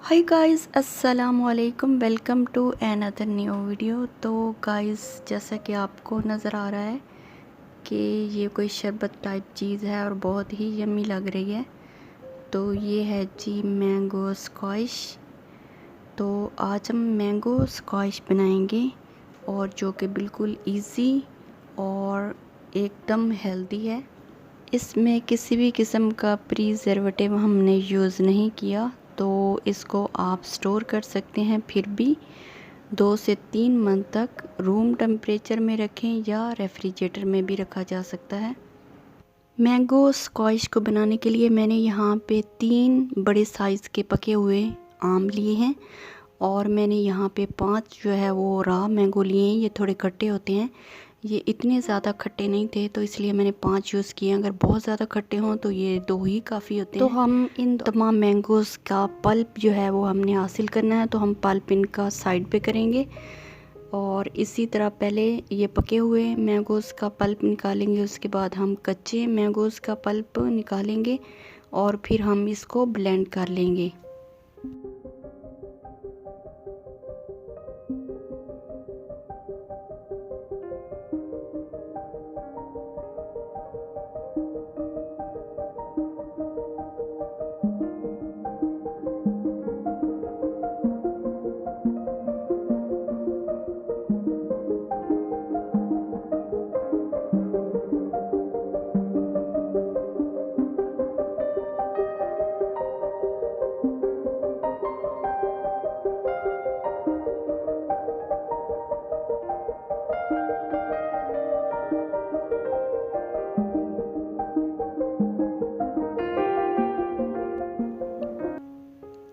हाय guys, अस्सलाम वालेकुम। Welcome to another new video. तो गाइस, जैसा कि आपको नज़र आ रहा है कि ये कोई शरबत टाइप चीज़ है और बहुत ही यम्मी लग रही है। तो ये है जी मैंगो स्क्वैश। तो आज हम मैंगो स्क्वैश बनाएंगे और जो कि बिल्कुल इजी और एकदम हेल्दी है। इसमें किसी भी किस्म का प्रिजर्वेटिव हमने यूज़ नहीं किया, तो इसको आप स्टोर कर सकते हैं। फिर भी 2 से 3 मंथ तक रूम टेम्परेचर में रखें या रेफ्रिजरेटर में भी रखा जा सकता है। मैंगो स्क्वैश को बनाने के लिए मैंने यहाँ पे 3 बड़े साइज़ के पके हुए आम लिए हैं और मैंने यहाँ पे 5 जो है वो रॉ मैंगो लिए हैं। ये थोड़े खट्टे होते हैं, ये इतने ज़्यादा खट्टे नहीं थे, तो इसलिए मैंने 5 यूज़ किए। अगर बहुत ज़्यादा खट्टे हों तो ये 2 ही काफ़ी होते हैं। तो हम इन तमाम मैंगोज़ का पल्प जो है वो हमने हासिल करना है, तो हम पल्प इनका साइड पे करेंगे और इसी तरह पहले ये पके हुए मैंगोज़ का पल्प निकालेंगे। उसके बाद हम कच्चे मैंगोज़ का पल्प निकालेंगे और फिर हम इसको ब्लेंड कर लेंगे।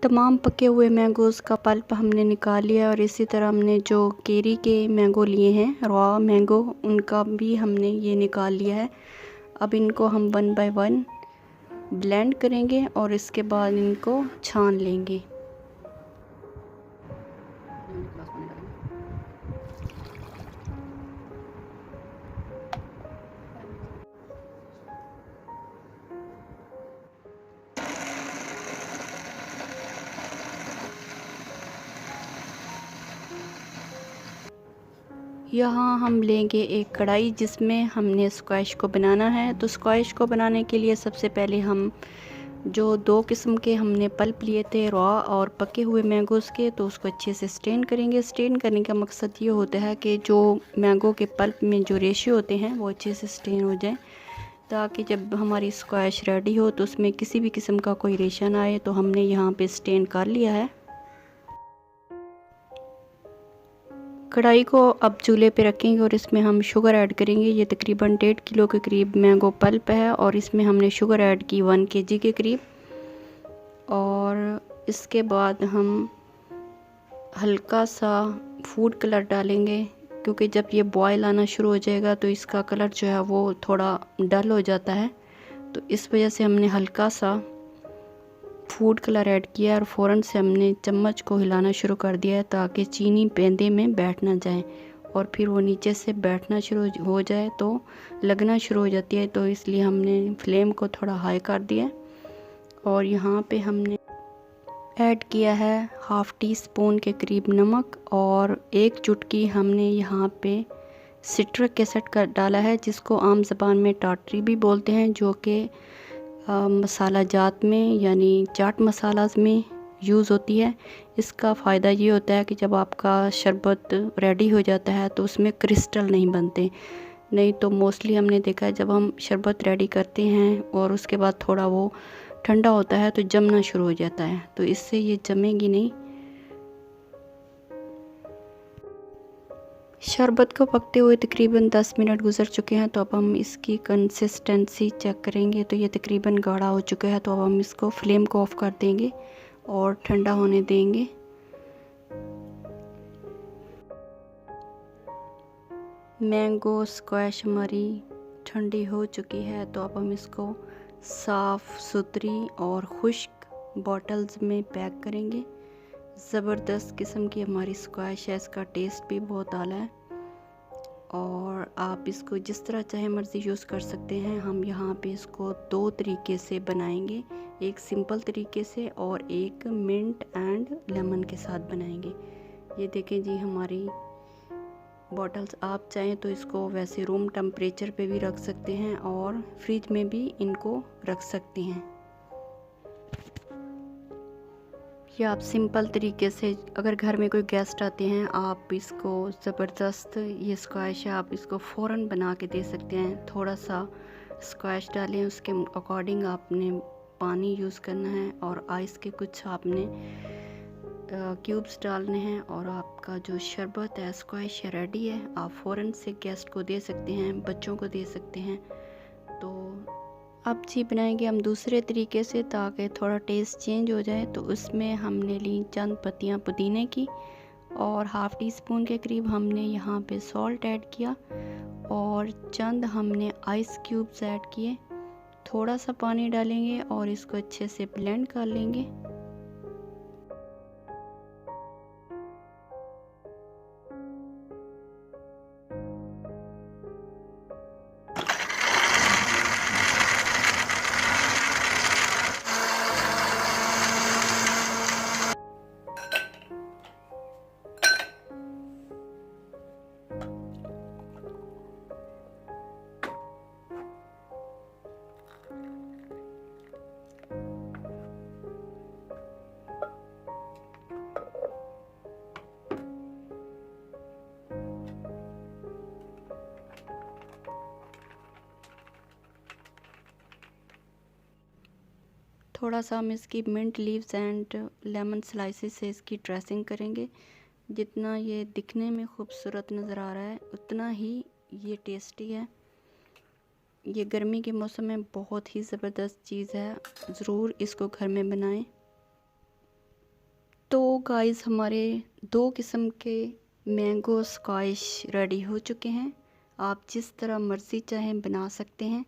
तमाम पके हुए मैंगोज़ का पल्प हमने निकाल लिया और इसी तरह हमने जो केरी के मैंगो लिए हैं, रॉ मैंगो, उनका भी हमने ये निकाल लिया है। अब इनको हम 1 बाय 1 ब्लेंड करेंगे और इसके बाद इनको छान लेंगे। यहाँ हम लेंगे एक कढ़ाई जिसमें हमने स्क्वैश को बनाना है। तो स्क्वैश को बनाने के लिए सबसे पहले हम जो 2 किस्म के हमने पल्प लिए थे, रॉ और पके हुए मैंगोज़ के, तो उसको अच्छे से स्टेन करेंगे। स्टेन करने का मकसद ये होता है कि जो मैंगो के पल्प में जो रेशियो होते हैं वो अच्छे से स्टेन हो जाए, ताकि जब हमारी स्क्वैश रेडी हो तो उसमें किसी भी किस्म का कोई रेशा ना आए। तो हमने यहाँ पे स्टेन कर लिया है। कढ़ाई को अब चूल्हे पे रखेंगे और इसमें हम शुगर ऐड करेंगे। ये तकरीबन 1.5 किलो के करीब मैंगो पल्प है और इसमें हमने शुगर ऐड की 1 kg के करीब। और इसके बाद हम हल्का सा फूड कलर डालेंगे, क्योंकि जब ये बॉयल आना शुरू हो जाएगा तो इसका कलर जो है वो थोड़ा डल हो जाता है। तो इस वजह से हमने हल्का सा फूड कलर ऐड किया और फ़ौरन से हमने चम्मच को हिलाना शुरू कर दिया है, ताकि चीनी पेंदे में बैठ ना जाए और फिर वो नीचे से बैठना शुरू हो जाए तो लगना शुरू हो जाती है। तो इसलिए हमने फ्लेम को थोड़ा हाई कर दिया और यहाँ पे हमने ऐड किया है 1/2 टीस्पून के करीब नमक और 1 चुटकी हमने यहाँ पे सिट्रिक एसिड का डाला है, जिसको आम ज़बान में टाटरी भी बोलते हैं, जो कि मसाला जात में यानी चाट मसालाज में यूज़ होती है। इसका फ़ायदा ये होता है कि जब आपका शरबत रेडी हो जाता है तो उसमें क्रिस्टल नहीं बनते। नहीं तो मोस्टली हमने देखा है जब हम शरबत रेडी करते हैं और उसके बाद थोड़ा वो ठंडा होता है तो जमना शुरू हो जाता है, तो इससे ये जमेगी नहीं। शरबत को पकते हुए तकरीबन 10 मिनट गुजर चुके हैं। तो अब हम इसकी कंसिस्टेंसी चेक करेंगे, तो ये तकरीबन गाढ़ा हो चुका है। तो अब हम इसको फ्लेम को ऑफ कर देंगे और ठंडा होने देंगे। मैंगो स्क्वैश हमारी ठंडी हो चुकी है, तो अब हम इसको साफ़ सुथरी और खुश्क बॉटल्स में पैक करेंगे। ज़बरदस्त किस्म की हमारी स्क्वैश है, इसका टेस्ट भी बहुत आला है। और आप इसको जिस तरह चाहे मर्ज़ी यूज़ कर सकते हैं। हम यहाँ पे इसको 2 तरीके से बनाएंगे, एक सिंपल तरीके से और एक मिंट एंड लेमन के साथ बनाएंगे। ये देखें जी हमारी बॉटल्स। आप चाहें तो इसको वैसे रूम टेम्परेचर पे भी रख सकते हैं और फ्रिज में भी इनको रख सकते हैं। या आप सिंपल तरीके से अगर घर में कोई गेस्ट आते हैं, आप इसको ज़बरदस्त ये स्क्वैश है, आप इसको फ़ौरन बना के दे सकते हैं। थोड़ा सा स्क्वैश डालें, उसके अकॉर्डिंग आपने पानी यूज़ करना है और आइस के कुछ आपने क्यूब्स डालने हैं और आपका जो शरबत है स्क्वैश रेडी है। आप फ़ौरन से गेस्ट को दे सकते हैं, बच्चों को दे सकते हैं। तो अब जी बनाएंगे हम दूसरे तरीके से ताकि थोड़ा टेस्ट चेंज हो जाए। तो उसमें हमने ली चंद पत्तियां पुदीने की और हाफ़ टी स्पून के करीब हमने यहाँ पे सॉल्ट ऐड किया और चंद हमने आइस क्यूब्स ऐड किए। थोड़ा सा पानी डालेंगे और इसको अच्छे से ब्लेंड कर लेंगे। थोड़ा सा हम इसकी mint leaves and lemon slices से इसकी ड्रेसिंग करेंगे। जितना ये दिखने में खूबसूरत नज़र आ रहा है उतना ही ये टेस्टी है। ये गर्मी के मौसम में बहुत ही ज़बरदस्त चीज़ है, ज़रूर इसको घर में बनाएं। तो गाइस हमारे 2 किस्म के मैंगो स्क्वैश रेडी हो चुके हैं। आप जिस तरह मर्ज़ी चाहें बना सकते हैं।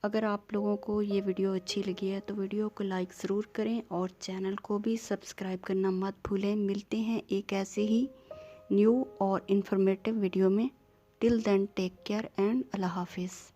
अगर आप लोगों को ये वीडियो अच्छी लगी है तो वीडियो को लाइक ज़रूर करें और चैनल को भी सब्सक्राइब करना मत भूलें। मिलते हैं एक ऐसे ही न्यू और इन्फॉर्मेटिव वीडियो में। Till then take care and अल्लाह हाफिज़।